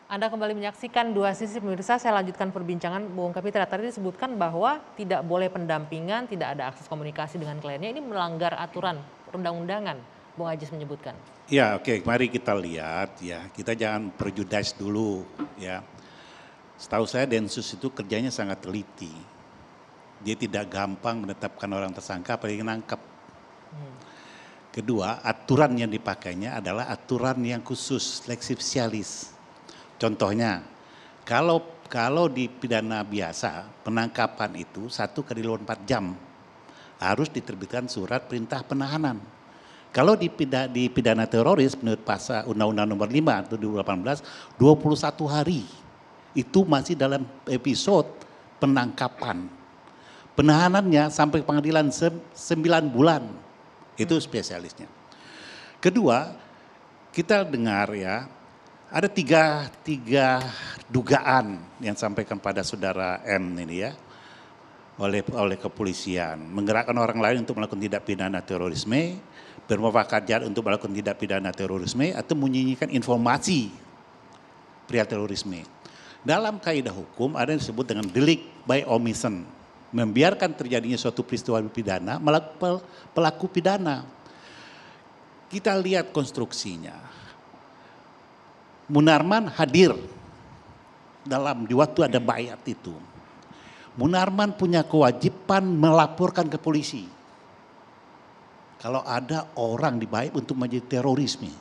Anda kembali menyaksikan Dua Sisi pemirsa, saya lanjutkan perbincangan Bung Kapitra. Tadi disebutkan bahwa tidak boleh pendampingan, tidak ada akses komunikasi dengan kliennya, ini melanggar aturan perundang-undangan, Bung Ajis menyebutkan. Ya, oke, mari kita lihat ya, kita jangan prejudice dulu ya. Setahu saya Densus itu kerjanya sangat teliti. Dia tidak gampang menetapkan orang tersangka apalagi nangkep. Kedua, aturan yang dipakainya adalah aturan yang khusus, lex specialis. Contohnya, kalau di pidana biasa, penangkapan itu 1 kali 24 jam harus diterbitkan surat perintah penahanan. Kalau di pidana teroris menurut pasal Undang-Undang Nomor 5 atau 2018, 21 hari itu masih dalam episode penangkapan. Penahanannya sampai pengadilan 9 bulan, itu spesialisnya. Kedua, kita dengar ya, ada tiga dugaan yang disampaikan pada saudara M ini ya, oleh kepolisian. Menggerakkan orang lain untuk melakukan tindak pidana terorisme, bermufakat untuk melakukan tindak pidana terorisme, atau menyembunyikan informasi perihal terorisme. Dalam kaidah hukum ada yang disebut dengan delik by omission, membiarkan terjadinya suatu peristiwa pidana melakukan pelaku pidana. Kita lihat konstruksinya. Munarman hadir di waktu ada bayat itu. Munarman punya kewajiban melaporkan ke polisi kalau ada orang dibayat untuk menjadi terorisme.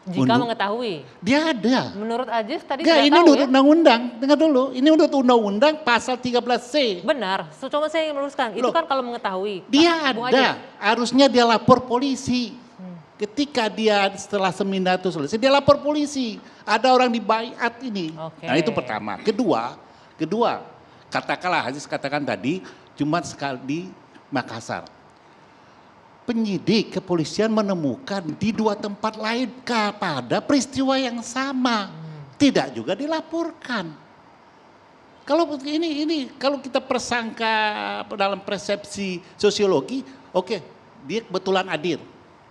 Jika mengetahui. Dia ada. Menurut Ajis tadi tidak tahu ini ya. undang-undang, dengar dulu. Ini menurut undang-undang pasal 13C. Benar, coba saya ingin meluruskan. Itu kan kalau mengetahui. Dia ada, harusnya dia lapor polisi. Ketika dia setelah seminar itu selesai, dia lapor polisi. Ada orang dibaiat ini. Oke. Nah itu pertama. Kedua, katakanlah Aziz katakan tadi, cuma sekali di Makassar. Penyidik kepolisian menemukan di 2 tempat lain pada peristiwa yang sama. Tidak juga dilaporkan. Kalau ini kalau kita persangka dalam persepsi sosiologi, oke, dia kebetulan hadir.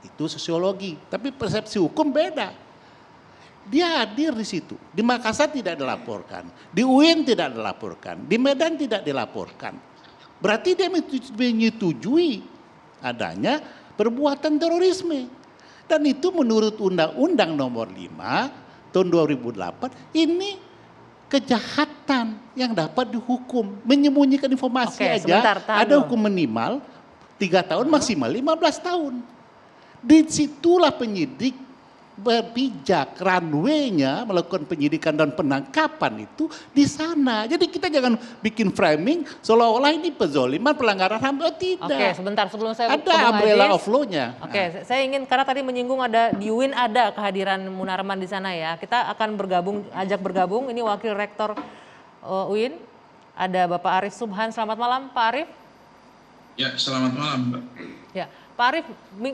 Itu sosiologi, tapi persepsi hukum beda. Dia hadir di situ. Di Makassar tidak dilaporkan, di UIN tidak dilaporkan, di Medan tidak dilaporkan. Berarti dia menyetujui adanya perbuatan terorisme. Dan itu menurut Undang-Undang Nomor 5 tahun 2008 ini kejahatan yang dapat dihukum. Menyembunyikan informasi aja ada hukum minimal 3 tahun maksimal 15 tahun. Disitulah penyidik berpijak, runway-nya melakukan penyidikan dan penangkapan itu di sana. Jadi kita jangan bikin framing seolah-olah ini pezoliman, pelanggaran HAM. Oh, tidak. Oke, sebentar sebelum saya ada umbrella of law-nya. Oke, saya ingin karena tadi menyinggung ada di UIN ada kehadiran Munarman di sana ya. Kita akan ajak bergabung. Ini Wakil Rektor UIN, ada Bapak Arif Subhan. Selamat malam, Pak Arif. Ya, selamat malam, Mbak. Ya. Pak Arif,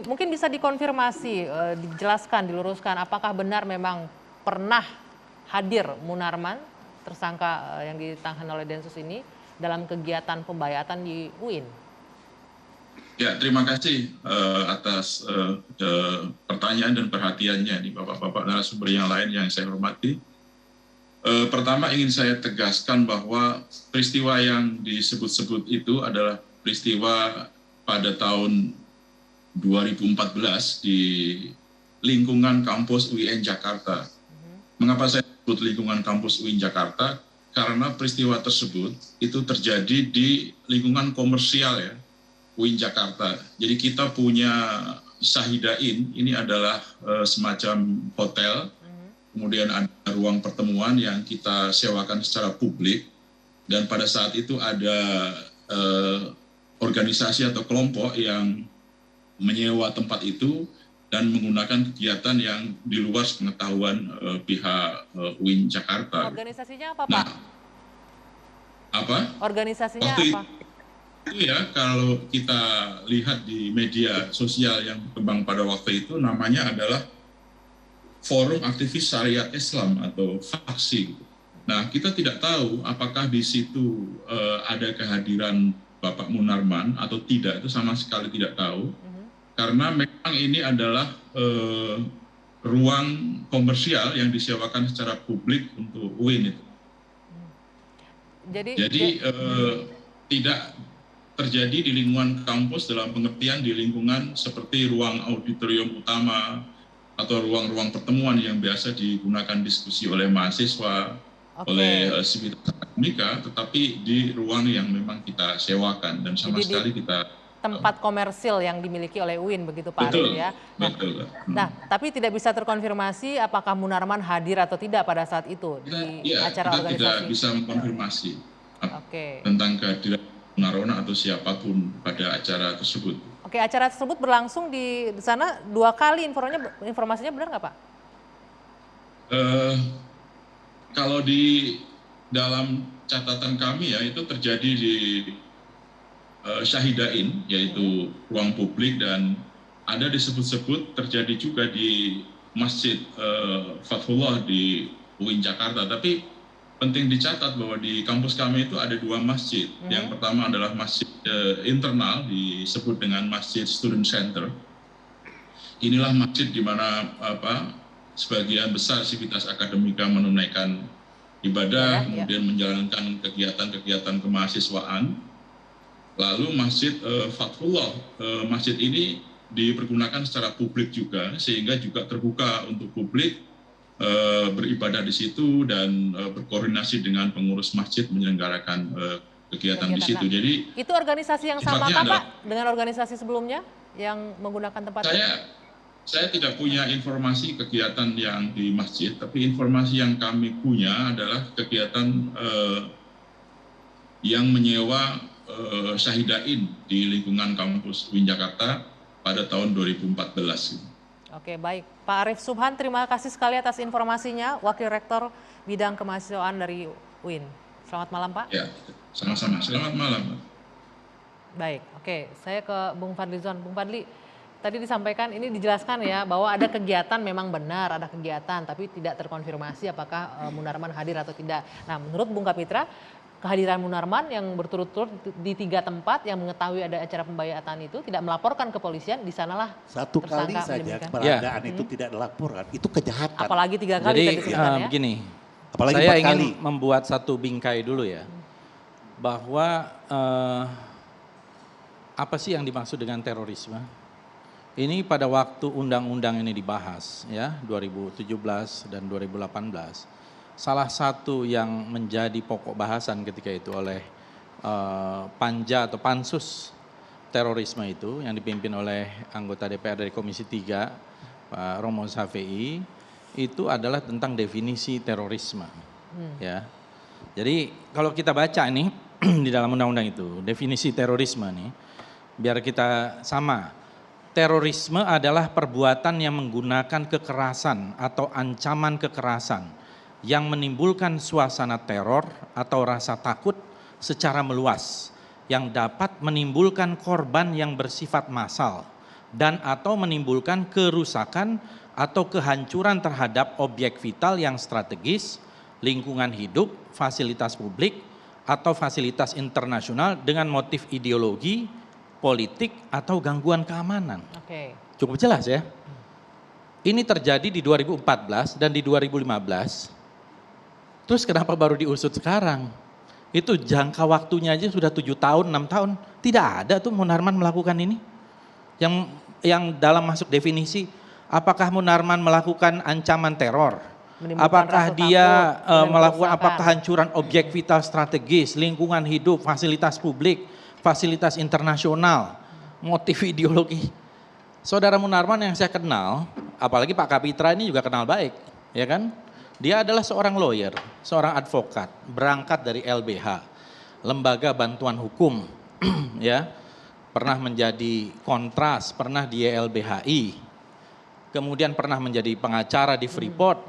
mungkin bisa dikonfirmasi, dijelaskan, diluruskan apakah benar memang pernah hadir Munarman, tersangka yang ditahan oleh Densus ini, dalam kegiatan pembayatan di UIN? Ya, terima kasih atas pertanyaan dan perhatiannya nih Bapak-Bapak narasumber yang lain yang saya hormati. Pertama ingin saya tegaskan bahwa peristiwa yang disebut-sebut itu adalah peristiwa pada tahun 2014 di lingkungan kampus UIN Jakarta. Mengapa saya sebut lingkungan kampus UIN Jakarta? Karena peristiwa tersebut itu terjadi di lingkungan komersial ya, UIN Jakarta. Jadi kita punya Syahidain, ini adalah semacam hotel, kemudian ada ruang pertemuan yang kita sewakan secara publik, dan pada saat itu ada organisasi atau kelompok yang menyewa tempat itu dan menggunakan kegiatan yang di luar pengetahuan pihak UIN Jakarta. Organisasinya apa, Pak? Nah, apa? Organisasinya waktu apa? Itu ya, kalau kita lihat di media sosial yang berkembang pada waktu itu, namanya adalah Forum Aktivis Syariat Islam atau FAKSI. Nah, kita tidak tahu apakah di situ ada kehadiran Bapak Munarman atau tidak, itu sama sekali tidak tahu. Karena memang ini adalah ruang komersial yang disewakan secara publik untuk UIN itu. Jadi tidak terjadi di lingkungan kampus dalam pengertian di lingkungan seperti ruang auditorium utama atau ruang-ruang pertemuan yang biasa digunakan diskusi oleh mahasiswa, oleh sivitas akademika, tetapi di ruang yang memang kita sewakan dan sama sekali kita tempat komersil yang dimiliki oleh UIN begitu Pak Arief ya. Nah, tapi tidak bisa terkonfirmasi apakah Munarman hadir atau tidak pada saat itu di acara kita organisasi. Tidak bisa mengkonfirmasi tentang kehadiran Munarman atau siapapun pada acara tersebut. Oke, acara tersebut berlangsung di sana 2 kali, informasinya benar nggak Pak? Kalau di dalam catatan kami ya itu terjadi di Syahidain, yaitu ruang publik, dan ada disebut-sebut terjadi juga di Masjid Fathullah di UIN Jakarta. Tapi penting dicatat bahwa di kampus kami itu ada 2 masjid. Yang pertama adalah masjid internal disebut dengan Masjid Student Center. Inilah masjid di mana sebagian besar sivitas akademika menunaikan ibadah, kemudian menjalankan kegiatan-kegiatan kemahasiswaan. Lalu Masjid Fathullah, masjid ini dipergunakan secara publik juga, sehingga juga terbuka untuk publik beribadah di situ dan berkoordinasi dengan pengurus masjid menyelenggarakan kegiatan di situ. Jadi itu organisasi yang sama Pak dengan organisasi sebelumnya yang menggunakan tempat itu? Saya tidak punya informasi kegiatan yang di masjid, tapi informasi yang kami punya adalah kegiatan yang menyewa Syahidain di lingkungan kampus UIN Jakarta pada tahun 2014. Oke, baik. Pak Arief Subhan, terima kasih sekali atas informasinya, Wakil Rektor Bidang Kemahasiswaan dari UIN. Selamat malam, Pak. Ya, sama-sama. Selamat malam. Baik, oke. Saya ke Bung Fadlizon. Bung Fadli, tadi disampaikan, ini dijelaskan ya, bahwa ada kegiatan, memang benar ada kegiatan, tapi tidak terkonfirmasi apakah Munarman hadir atau tidak. Nah, menurut Bung Kapitra, kehadiran Munarman yang berturut-turut di 3 tempat yang mengetahui ada acara pembayatan itu tidak melaporkan ke polisian, di sanalah 1 kali saja peragaan itu tidak dilaporkan, itu kejahatan. Apalagi 3 kali. Jadi begini, apalagi saya ingin membuat satu bingkai dulu ya, bahwa apa sih yang dimaksud dengan terorisme? Ini pada waktu undang-undang ini dibahas ya, 2017 dan 2018. Salah satu yang menjadi pokok bahasan ketika itu oleh Panja atau Pansus terorisme itu yang dipimpin oleh anggota DPR dari Komisi 3, Pak Romo Safei, itu adalah tentang definisi terorisme. Ya. Jadi kalau kita baca ini di dalam undang-undang itu, definisi terorisme nih, biar kita sama. Terorisme adalah perbuatan yang menggunakan kekerasan atau ancaman kekerasan yang menimbulkan suasana teror atau rasa takut secara meluas, yang dapat menimbulkan korban yang bersifat massal dan atau menimbulkan kerusakan atau kehancuran terhadap objek vital yang strategis, lingkungan hidup, fasilitas publik, atau fasilitas internasional dengan motif ideologi, politik, atau gangguan keamanan. Cukup jelas ya. Ini terjadi di 2014 dan di 2015. Terus kenapa baru diusut sekarang? Itu jangka waktunya aja sudah 7 tahun, 6 tahun. Tidak ada tuh Munarman melakukan ini. Yang dalam masuk definisi, apakah Munarman melakukan ancaman teror? Apakah dia melakukan kehancuran objek vital strategis, lingkungan hidup, fasilitas publik, fasilitas internasional, motif ideologi. Saudara Munarman yang saya kenal, apalagi Pak Kapitra ini juga kenal baik, ya kan? Dia adalah seorang lawyer, seorang advokat, berangkat dari LBH, Lembaga Bantuan Hukum, ya, pernah menjadi kontras, pernah di YLBHI, kemudian pernah menjadi pengacara di Freeport,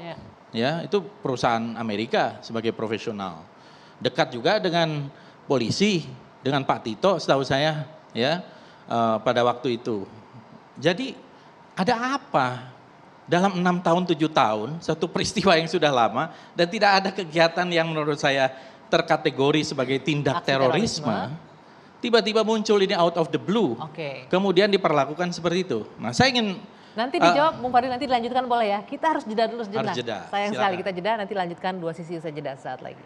ya, itu perusahaan Amerika sebagai profesional, dekat juga dengan polisi, dengan Pak Tito, setahu saya, ya, pada waktu itu. Jadi ada apa? Dalam 6 tahun, 7 tahun, satu peristiwa yang sudah lama dan tidak ada kegiatan yang menurut saya terkategori sebagai tindak terorisme, tiba-tiba muncul ini out of the blue, kemudian diperlakukan seperti itu. Nah, saya ingin Nanti dijawab Bung Fadil, nanti dilanjutkan boleh ya. Kita harus jeda dulu sejenak. Harus jeda, Sayang silakan. sekali kita jeda, nanti lanjutkan dua sisi usai jeda saat lagi.